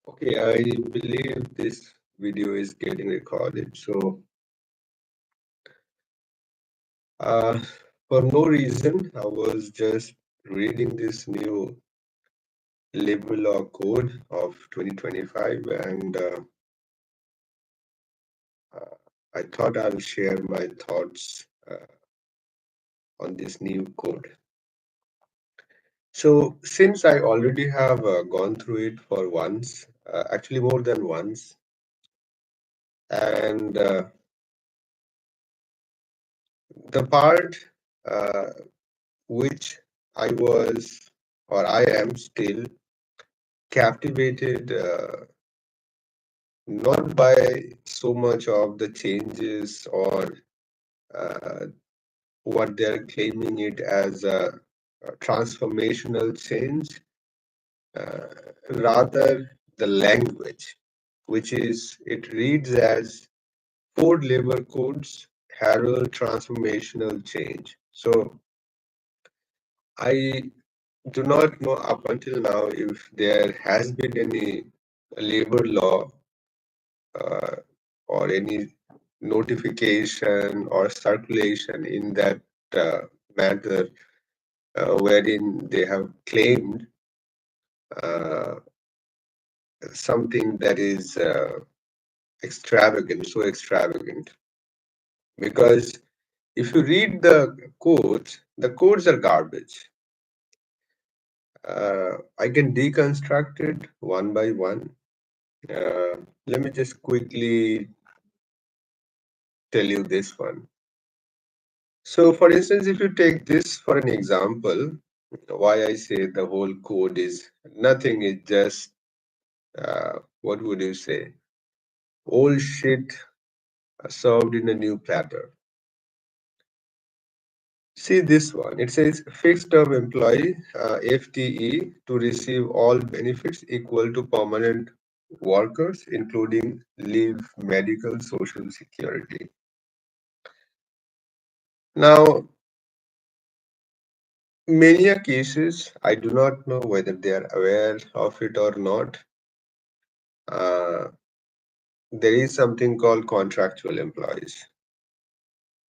Okay, I believe this video is getting recorded. Uh, for no reason, I was just reading this new labor law code of 2025, and uh, I thought I'll share my thoughts on this new code. So, since I already have gone through it for once, actually more than once, and the part uh, which I was or I am still captivated not by so much of the changes or uh, what they're claiming it as a transformational change, uh, rather the language, which is it reads as four labor codes herald transformational change. So I do not know up until now if there has been any labor law uh, or any notification or circulation in that uh, matter wherein they have claimed uh, something that is extravagant, so extravagant. Because if you read the codes are garbage. I can deconstruct it one by one. Let me just quickly tell you this one. So, for instance, if you take this for an example, why I say the whole code is nothing, it's just, what would you say, old shit served in a new platter. See this one, it says fixed term employee, FTE, to receive all benefits equal to permanent workers, including leave, medical, social security. Now, many a cases, I do not know whether they are aware of it or not. Uh, there is something called contractual employees.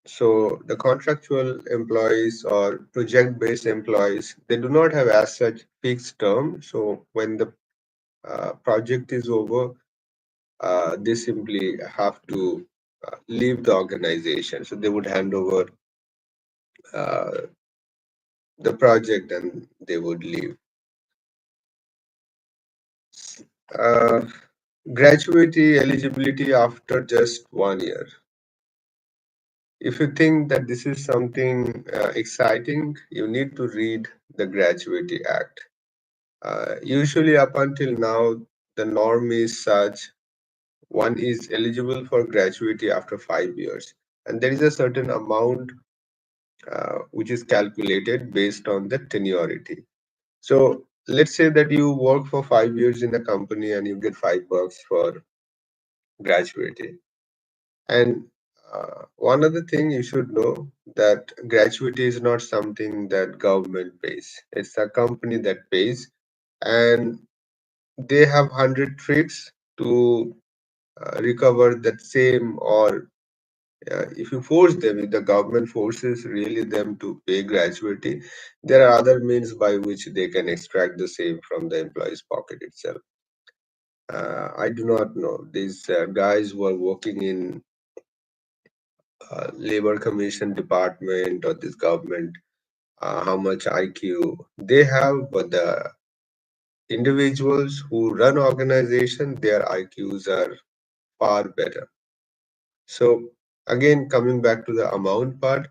So the contractual employees or project-based employees, they do not have as such fixed term. So when the project is over, they simply have to leave the organization. So they would hand over uh, the project and they would leave. Uh, Gratuity eligibility after just 1 year. If you think that this is something exciting, you need to read the Gratuity Act. Usually, up until now, the norm is such one is eligible for gratuity after 5 years, and there is a certain amount which is calculated based on the tenuity. So, let's say that you work for 5 years in a company and you get $5 for gratuity. And one other thing you should know that gratuity is not something that government pays. It's a company that pays, and they have 100 tricks to recover that same. Or if you force them, if the government forces really them to pay gratuity, there are other means by which they can extract the same from the employee's pocket itself. I do not know. These guys who are working in labor commission department or this government, how much IQ they have, but the individuals who run organization, their IQs are far better. So again, coming back to the amount part,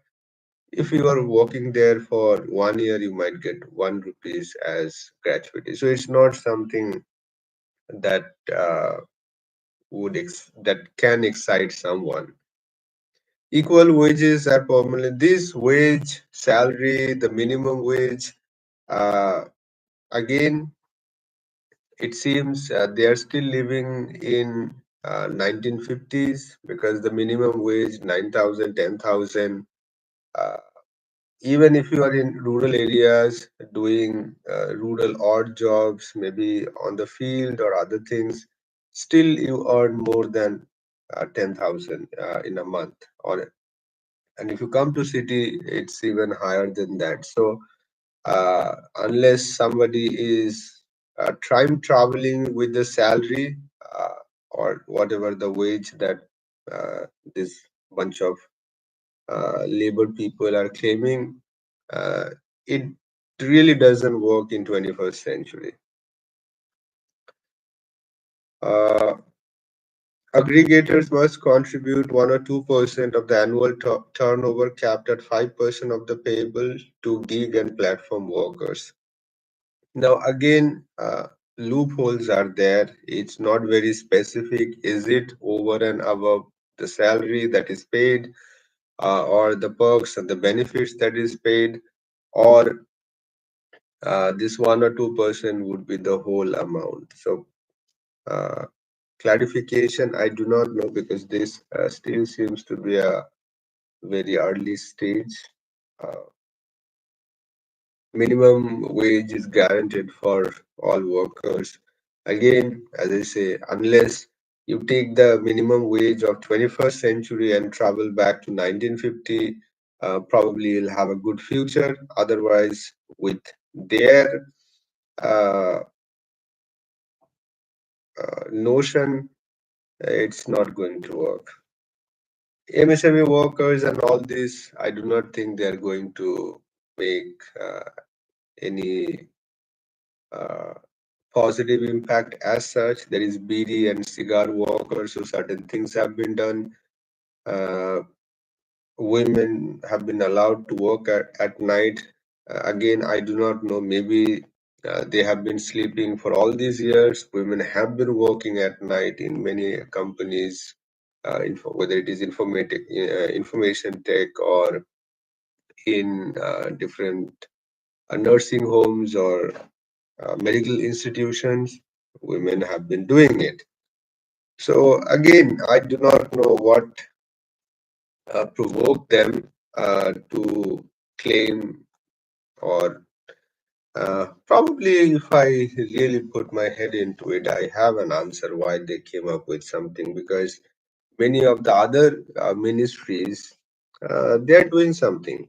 if you are working there for 1 year, you might get 1 rupees as gratuity. So it's not something that that can excite someone. Equal wages are permanent. This wage, salary, the minimum wage, uh, again, it seems they are still living in 1950s because the minimum wage 9,000, 10,000. even if you are in rural areas doing rural odd jobs, maybe on the field or other things, still you earn more than 10,000 in a month. Or and if you come to city, it's even higher than that. So unless somebody is time traveling with the salary or whatever the wage that this bunch of labor people are claiming, uh, it really doesn't work in 21st century. Uh, Aggregators must contribute 1 or 2% of the annual turnover, capped at 5% of the payable to gig and platform workers. Now, again, loopholes are there. It's not very specific. Is it over and above the salary that is paid, or the perks and the benefits that is paid, or this 1 or 2% would be the whole amount? So, uh, clarification, I do not know because this still seems to be a very early stage. Uh, Minimum wage is guaranteed for all workers. Again, as I say, unless you take the minimum wage of 21st century and travel back to 1950, probably you'll have a good future. Otherwise, with their uh, notion, it's not going to work. MSME workers and all this, I do not think they are going to make any uh, positive impact as such. There is BD and cigar workers, so certain things have been done. Uh, Women have been allowed to work at night. Again, I do not know. Maybe they have been sleeping for all these years. Women have been working at night in many companies, whether it is information tech or in different nursing homes or medical institutions. Women have been doing it. So again, I do not know what provoked them to claim, or probably if I really put my head into it, I have an answer why they came up with something, because many of the other ministries, they are doing something.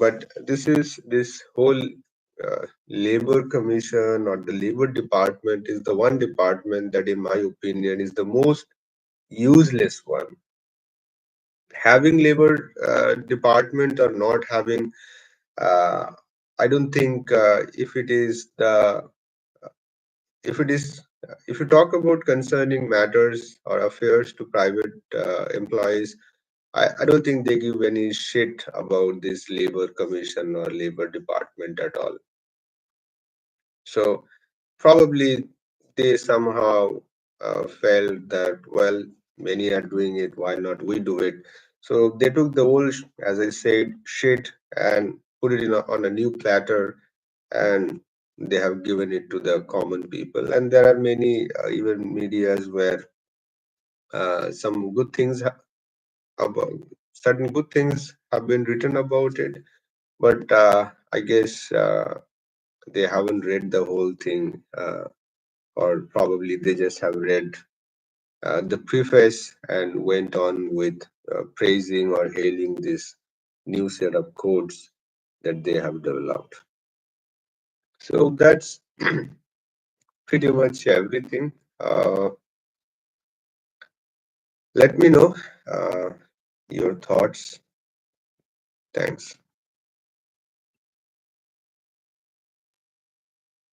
But this whole labor commission or the labor department is the one department that, in my opinion, is the most useless one. Having labor department or not having, uh, I don't think if it is if you talk about concerning matters or affairs to private employees, I don't think they give any shit about this labor commission or labor department at all. So probably they somehow felt that, well, many are doing it, why not we do it? So they took the whole, as I said, shit and put it on a new platter, and they have given it to the common people. And there are many even medias where some good things about certain good things have been written about it, but I guess they haven't read the whole thing, or probably they just have read the preface and went on with praising or hailing this new set of codes that they have developed. So that's pretty much everything. Let me know uh, your thoughts. Thanks.